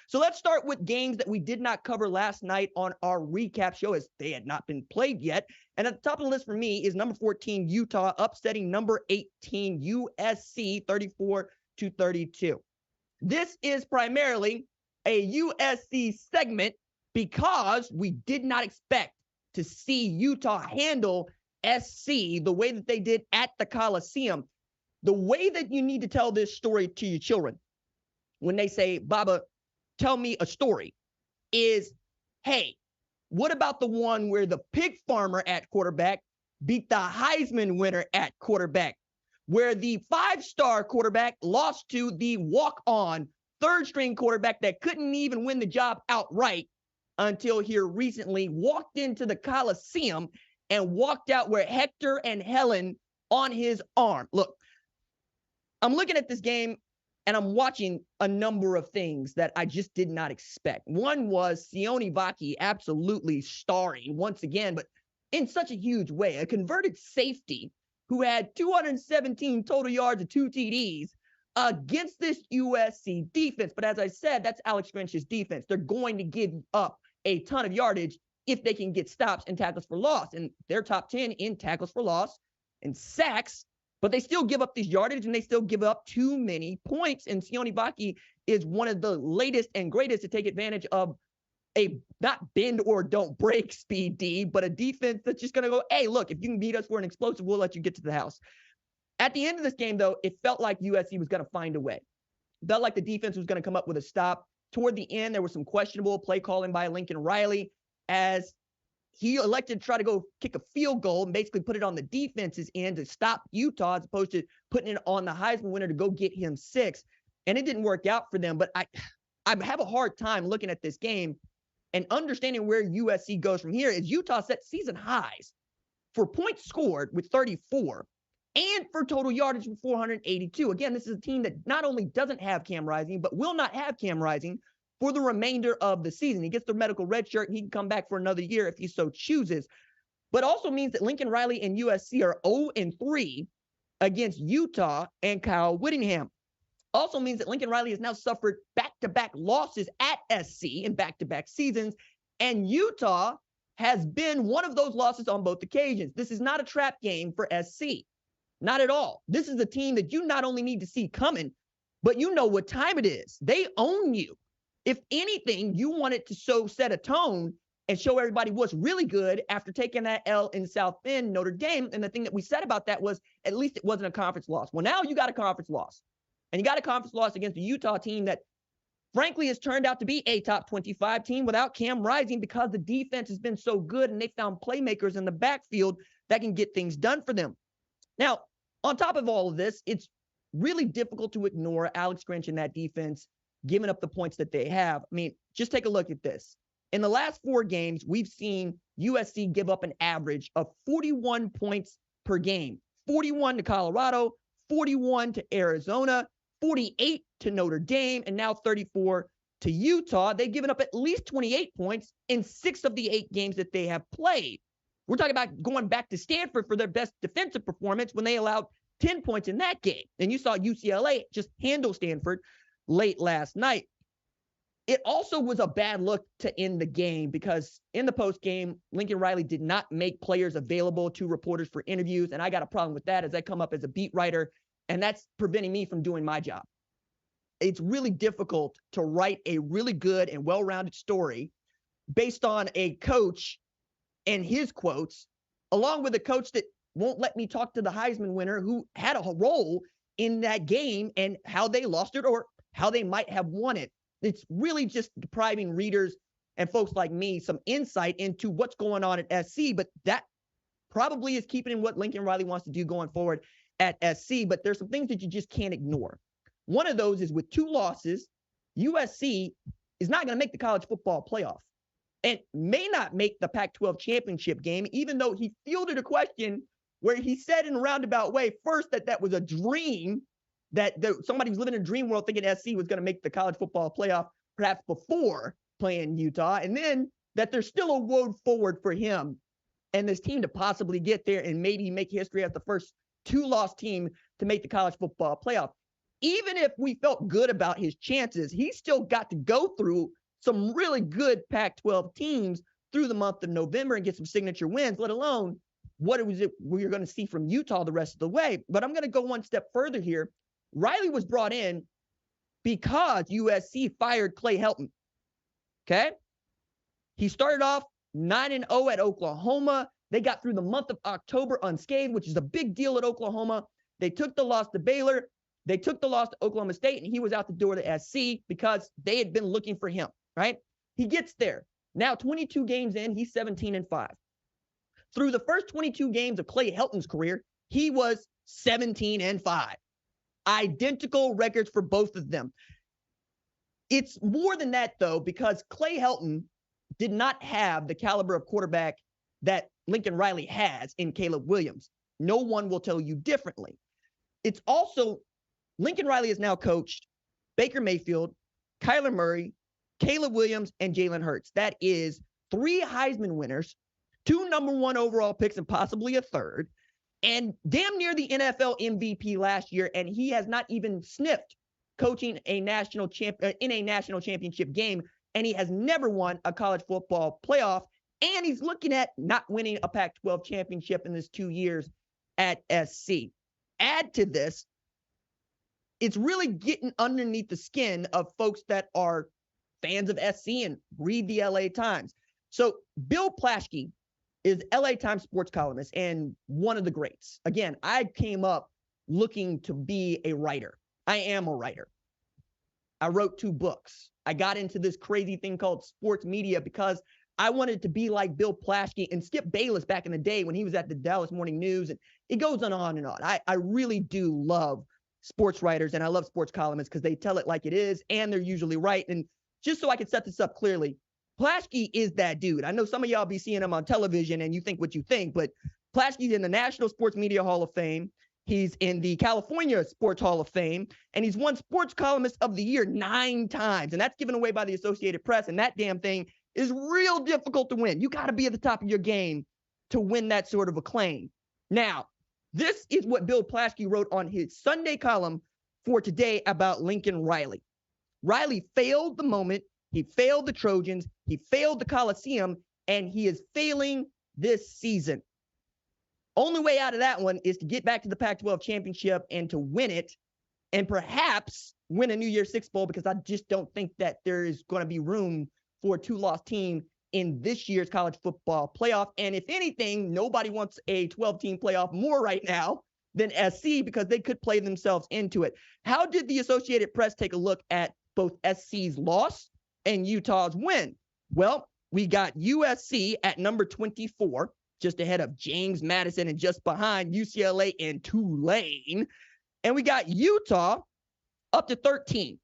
So let's start with games that we did not cover last night on our recap show, as they had not been played yet. And at the top of the list for me is number 14, Utah, upsetting number 18, USC, 34-32. This is primarily a USC segment because we did not expect to see Utah handle SC the way that they did at the Coliseum. The way that you need to tell this story to your children when they say, Baba, tell me a story, is, hey, what about the one where the pig farmer at quarterback beat the Heisman winner at quarterback, where the 5-star quarterback lost to the walk-on third-string quarterback that couldn't even win the job outright until here recently walked into the Coliseum and walked out with Hector and Helen on his arm. Look, I'm looking at this game and I'm watching a number of things that I just did not expect. One was Sione Vaki absolutely starring once again, but in such a huge way. A converted safety who had 217 total yards and 2 TDs against this USC defense. But as I said, that's Alex Grinch's defense. They're going to give up a ton of yardage if they can get stops and tackles for loss. And they're top 10 in tackles for loss and sacks. But they still give up these yardage and they still give up too many points. And Sione Vaki is one of the latest and greatest to take advantage of a not bend or don't break speed D, but a defense that's just going to go, hey, look, if you can beat us for an explosive, we'll let you get to the house. At the end of this game, though, it felt like USC was going to find a way. It felt like the defense was going to come up with a stop. Toward the end, there was some questionable play calling by Lincoln Riley as he elected to try to go kick a field goal and basically put it on the defense's end to stop Utah as opposed to putting it on the Heisman winner to go get him 6. And it didn't work out for them. But I have a hard time looking at this game and understanding where USC goes from here. Is Utah set season highs for points scored with 34 and for total yardage with 482. Again, this is a team that not only doesn't have Cam Rising, but will not have Cam Rising for the remainder of the season. He gets the medical red shirt and he can come back for another year if he so chooses. But also means that Lincoln Riley and USC are 0-3 against Utah and Kyle Whittingham. Also means that Lincoln Riley has now suffered back-to-back losses at SC in back-to-back seasons, and Utah has been one of those losses on both occasions. This is not a trap game for SC. Not at all. This is a team that you not only need to see coming, but you know what time it is. They own you. If anything, you wanted to set a tone and show everybody what's really good after taking that L in South Bend, Notre Dame. And the thing that we said about that was at least it wasn't a conference loss. Well, now you got a conference loss. And you got a conference loss against a Utah team that, frankly, has turned out to be a top 25 team without Cam Rising because the defense has been so good and they found playmakers in the backfield that can get things done for them. Now, on top of all of this, it's really difficult to ignore Alex Grinch and that defense giving up the points that they have. I mean, just take a look at this. In the last 4 games, we've seen USC give up an average of 41 points per game. 41 to Colorado, 41 to Arizona, 48 to Notre Dame, and now 34 to Utah. They've given up at least 28 points in 6 of the 8 games that they have played. We're talking about going back to Stanford for their best defensive performance when they allowed 10 points in that game. And you saw UCLA just handle Stanford late last night. It also was a bad look to end the game because in the postgame, Lincoln Riley did not make players available to reporters for interviews. And I got a problem with that as I come up as a beat writer, and that's preventing me from doing my job. It's really difficult to write a really good and well-rounded story based on a coach and his quotes, along with a coach that won't let me talk to the Heisman winner who had a role in that game and how they lost it or how they might have won it. It's really just depriving readers and folks like me some insight into what's going on at SC, but that probably is keeping in what Lincoln Riley wants to do going forward at SC, but there's some things that you just can't ignore. One of those is with 2 losses, USC is not going to make the college football playoff and may not make the Pac-12 championship game, even though he fielded a question where he said in a roundabout way, first, that was a dream, that somebody was living in a dream world thinking SC was going to make the college football playoff perhaps before playing Utah, and then that there's still a road forward for him and this team to possibly get there and maybe make history as the first 2-loss team to make the college football playoff. even if we felt good about his chances, he still got to go through some really good Pac-12 teams through the month of November and get some signature wins, let alone what was it we're going to see from Utah the rest of the way. But I'm going to go one step further here. Riley was brought in because USC fired Clay Helton. Okay? He started off 9-0 at Oklahoma. They got through the month of October unscathed, which is a big deal at Oklahoma. They took the loss to Baylor. They took the loss to Oklahoma State, and he was out the door to SC because they had been looking for him, right? He gets there. Now, 22 games in, he's 17-5. Through the first 22 games of Clay Helton's career, he was 17-5. Identical records for both of them. It's more than that, though, because Clay Helton did not have the caliber of quarterback that Lincoln Riley has in Caleb Williams. No one will tell you differently. It's also, Lincoln Riley has now coached Baker Mayfield, Kyler Murray, Caleb Williams, and Jalen Hurts. That is 3 Heisman winners, 2 number 1 overall picks, and possibly a third, and damn near the NFL MVP last year, and he has not even sniffed coaching in a national championship game, and he has never won a college football playoff, and he's looking at not winning a Pac-12 championship in his 2 years at SC. Add to this, it's really getting underneath the skin of folks that are fans of SC and read the LA Times. So Bill Plaschke is LA Times sports columnist and one of the greats. Again, I came up looking to be a writer. I am a writer. I wrote 2 books. I got into this crazy thing called sports media because I wanted to be like Bill Plaschke and Skip Bayless back in the day when he was at the Dallas Morning News, and it goes on and on. I really do love sports writers, and I love sports columnists because they tell it like it is, and they're usually right. And just so I can set this up clearly, Plaschke is that dude. I know some of y'all be seeing him on television and you think what you think, but Plaschke's in the National Sports Media Hall of Fame. He's in the California Sports Hall of Fame, and he's won Sports Columnist of the Year 9 times, and that's given away by the Associated Press, and that damn thing is real difficult to win. You got to be at the top of your game to win that sort of acclaim. Now, this is what Bill Plaschke wrote on his Sunday column for today about Lincoln Riley. Riley failed the moment, he failed the Trojans, he failed the Coliseum, and he is failing this season. Only way out of that one is to get back to the Pac-12 championship and to win it, and perhaps win a New Year's Six Bowl, because I just don't think that there is going to be room for a 2-loss team in this year's college football playoff. And if anything, nobody wants a 12-team playoff more right now than SC, because they could play themselves into it. How did the Associated Press take a look at both SC's loss and Utah's win? Well, we got USC at number 24, just ahead of James Madison and just behind UCLA and Tulane. And we got Utah up to 13,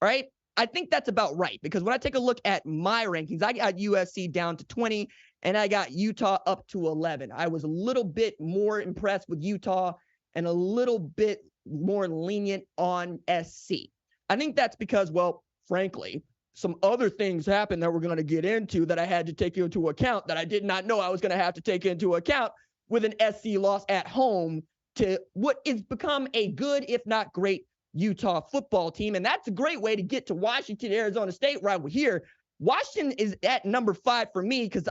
right? I think that's about right, because when I take a look at my rankings, I got USC down to 20 and I got Utah up to 11. I was a little bit more impressed with Utah and a little bit more lenient on SC. I think that's because, well, frankly, some other things happened that we're going to get into that I had to take into account that I did not know I was going to have to take into account with an SC loss at home to what is become a good, if not great, Utah football team. And that's a great way to get to Washington, Arizona State right over here. Washington is at number 5 for me because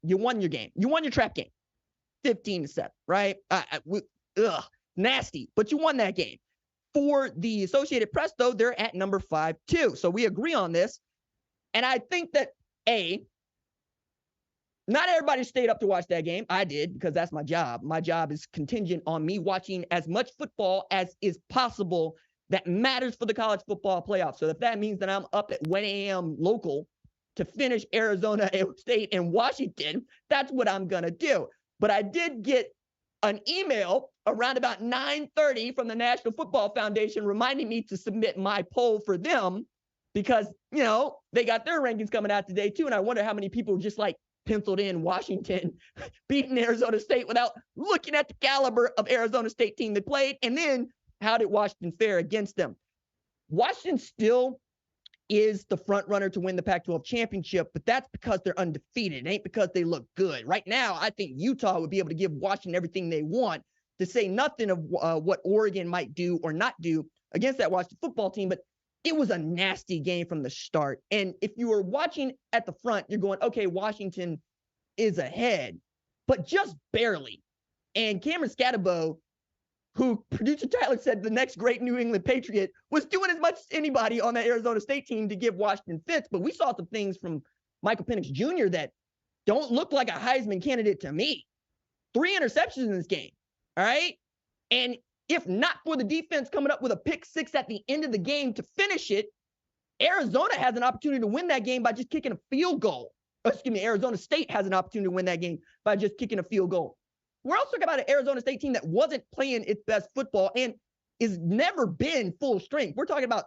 you won your game. You won your trap game. 15-7, right? Nasty, but you won that game. For the Associated Press, though, they're at number 5 too. So we agree on this. And I think that, not everybody stayed up to watch that game. I did, because that's my job. My job is contingent on me watching as much football as is possible that matters for the college football playoffs. So if that means that I'm up at 1 a.m. local to finish Arizona State and Washington, that's what I'm going to do. But I did get an email around about 9:30 from the National Football Foundation reminding me to submit my poll for them because, you know, they got their rankings coming out today too. And I wonder how many people just like penciled in Washington beating Arizona State without looking at the caliber of Arizona State team they played. And then how did Washington fare against them? Washington still is the front runner to win the Pac-12 championship, but that's because they're undefeated. It ain't because they look good. Right now, I think Utah would be able to give Washington everything they want, to say nothing of what Oregon might do or not do against that Washington football team, but it was a nasty game from the start. And if you were watching at the front, you're going, okay, Washington is ahead, but just barely. And Cameron Scatterbo, who producer Tyler said the next great New England Patriot, was doing as much as anybody on that Arizona State team to give Washington fits. But we saw some things from Michael Penix Jr. that don't look like a Heisman candidate to me. 3 interceptions in this game, all right? And if not for the defense coming up with a pick 6 at the end of the game to finish it, Arizona has an opportunity to win that game by just kicking a field goal. Arizona State has an opportunity to win that game by just kicking a field goal. We're also talking about an Arizona State team that wasn't playing its best football and has never been full strength. We're talking about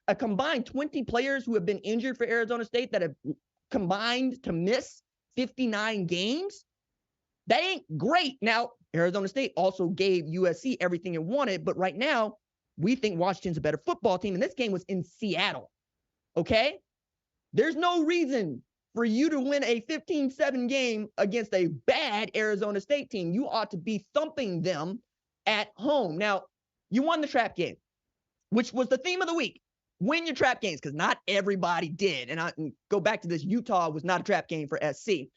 a combined 20 players who have been injured for Arizona State that have combined to miss 59 games. That ain't great. Now, Arizona State also gave USC everything it wanted, but right now, we think Washington's a better football team, and this game was in Seattle, okay? There's no reason for you to win a 15-7 game against a bad Arizona State team. You ought to be thumping them at home. Now, you won the trap game, which was the theme of the week. Win your trap games, because not everybody did. And I go back to this, Utah was not a trap game for SC.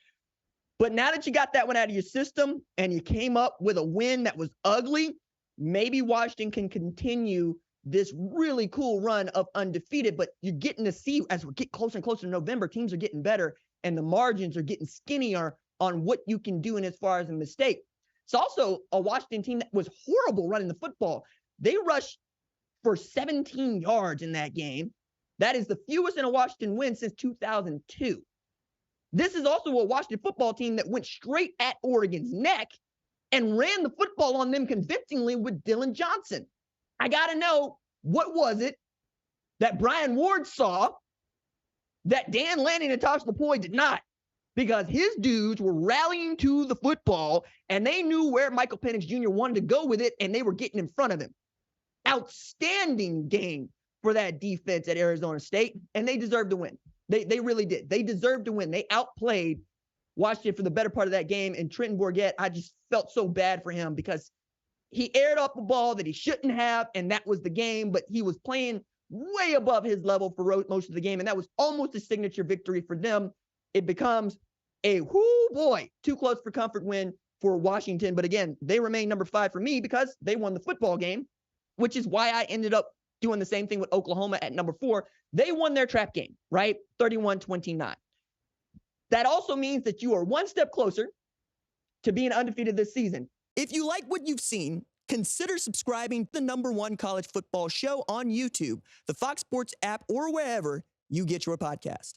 But now that you got that one out of your system and you came up with a win that was ugly, maybe Washington can continue this really cool run of undefeated. But you're getting to see, as we get closer and closer to November, teams are getting better and the margins are getting skinnier on what you can do in as far as a mistake. It's also a Washington team that was horrible running the football. They rushed for 17 yards in that game. That is the fewest in a Washington win since 2002. This is also a Washington football team that went straight at Oregon's neck and ran the football on them convincingly with Dylan Johnson. I got to know, what was it that Brian Ward saw that Dan Lanning and Tosh LaPoy did not? Because his dudes were rallying to the football, and they knew where Michael Penix Jr. wanted to go with it, and they were getting in front of him. Outstanding game for that defense at Arizona State, and they deserved to win. They really did. They deserved to win. They outplayed Washington for the better part of that game, and Trenton Bourguet, I just felt so bad for him because he aired off a ball that he shouldn't have, and that was the game, but he was playing way above his level for most of the game, and that was almost a signature victory for them. It becomes a, too close for comfort win for Washington, but again, they remain number 5 for me because they won the football game, which is why I ended up doing the same thing with Oklahoma at number 4. They won their trap game, right? 31-29. That also means that you are one step closer to being undefeated this season. If you like what you've seen, consider subscribing to the #1 college football show on YouTube, the Fox Sports app, or wherever you get your podcast.